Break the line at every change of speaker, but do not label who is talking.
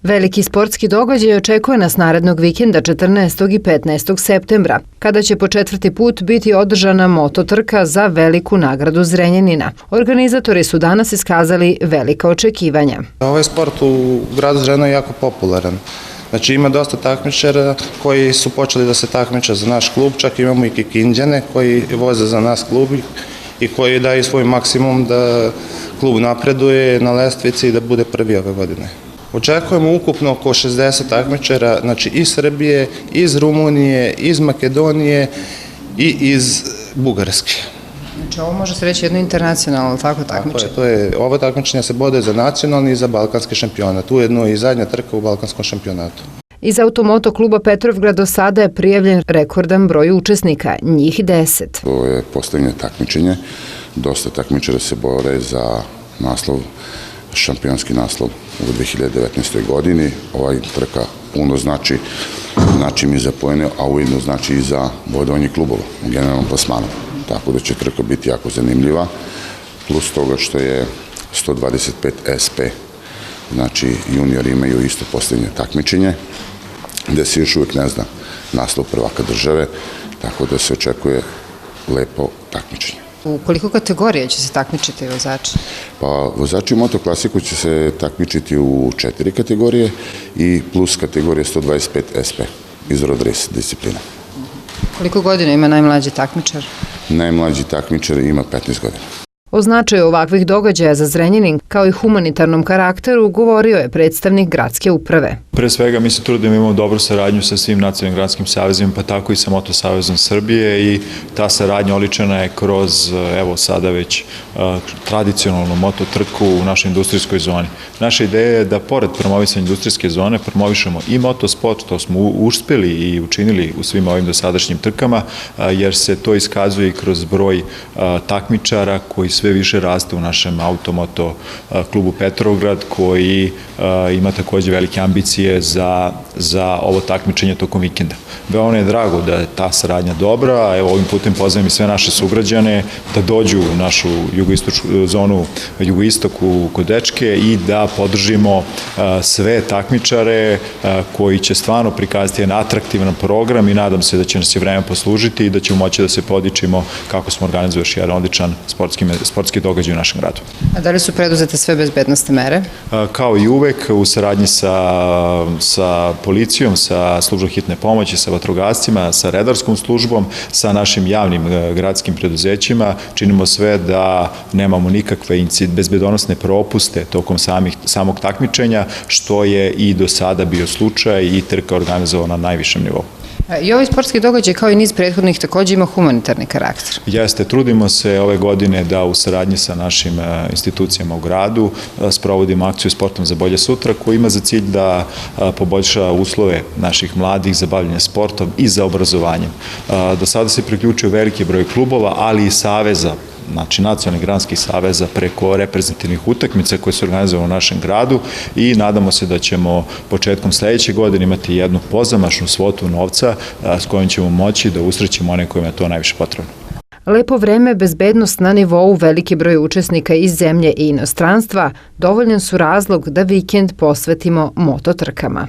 Veliki sportski događaj očekuje nas narednog vikenda 14. i 15. septembra, kada će po 4. put biti održana moto trka za veliku nagradu Zrenjanina. Organizatori su danas iskazali velika očekivanja.
Ovaj sport u gradu Zrenjaninu je jako popularan. Znači ima dosta takmičara koji su počeli da se takmiče za naš klub, čak imamo i Kikinđane koji voze za nas klub i koji daju svoj maksimum da klub napreduje na lestvici i da bude prvi ove godine. Očekujemo ukupno oko 60 takmičara, znači iz Srbije, iz Rumunije, iz Makedonije i iz Bugarske.
Znači ovo može se reći jedno internacionalno, tako takmičenje?
Ovo takmičenje se boduje za nacionalni i za balkanski šampionat, ujedno i zadnja trka u balkanskom šampionatu.
Iz Automoto kluba Petrovgrad do sada je prijavljen rekordan broj učesnika, njih 10.
Ovo je poslednje takmičenje, dosta takmičara se bore za naslov, šampionski naslov u 2019. godini. Ovaj trka puno znači mi za poene, a ujedno znači i za bodovanje klubova u generalnom plasmanu. Tako da će trka biti jako zanimljiva, plus toga što je 125 SP, znači juniori imaju isto posljednje takmičenje, gde se još uvijek ne zna naslov prvaka države, tako da se očekuje lepo takmičenje.
U koliko kategorija će se takmičiti vozači?
Pa vozači u motoklasiku će se takmičiti u 4 kategorije i plus kategorije 125 SP iz road race disciplina.
Koliko godina ima najmlađi takmičar?
Najmlađi takmičar ima 15 godina.
O značaju ovakvih događaja za Zrenjanin, kao i humanitarnom karakteru, govorio je predstavnik gradske uprave.
Pre svega mi se trudimo, imamo dobru saradnju sa svim nacionalnim gradskim savezima, pa tako i sa Moto savezom Srbije i ta saradnja oličena je kroz, evo sada već, tradicionalnu moto trku u našoj industrijskoj zoni. Naša ideja je da pored promovisanja industrijske zone promovišemo i motosport, to smo uspeli i učinili u svim ovim dosadašnjim trkama, jer se to iskazuje i kroz broj takmičara koji sve više raste u našem Automoto klubu Petrovgrad, koji ima takođe velike ambicije za ovo takmičenje tokom vikenda. Veoma je drago da je ta saradnja dobra, evo ovim putem pozivam i sve naše sugrađane da dođu u našu jugoistočnu zonu, jugoistoku kod Dečke i da podržimo sve takmičare koji će stvarno prikazati jedan atraktivan program i nadam se da će nas i vreme poslužiti i da ćemo moći da se podičimo kako smo organizovali još jedan odličan sportski događaj u našem gradu.
A da li su preduzete sve bezbednosne mere?
Kao i uvek, u saradnji sa policijom, sa službom hitne pomoći, sa vatrogascima, sa redarskom službom, sa našim javnim gradskim preduzećima, činimo sve da nemamo nikakve bezbednosne propuste tokom samog takmičenja, što je i do sada bio slučaj i trka organizovana na najvišem nivou.
I ovaj sportski događaj, kao i niz prethodnih, takođe ima humanitarni karakter.
Jeste, trudimo se ove godine da u saradnji sa našim institucijama u gradu sprovodimo akciju Sportom za bolje sutra, koja ima za cilj da poboljša uslove naših mladih za bavljanje sportom i za obrazovanjem. Do sada se priključio veliki broj klubova, ali i saveza, znači nacionalnih granskih saveza preko reprezentativnih utakmica koje se organizuju u našem gradu i nadamo se da ćemo početkom sledeće godine imati jednu pozamašnu svotu novca s kojom ćemo moći da usrećemo one kojima je to najviše potrebno.
Lepo vreme, bezbednost na nivou, veliki broj učesnika iz zemlje i inostranstva dovoljan su razlog da vikend posvetimo mototrkama.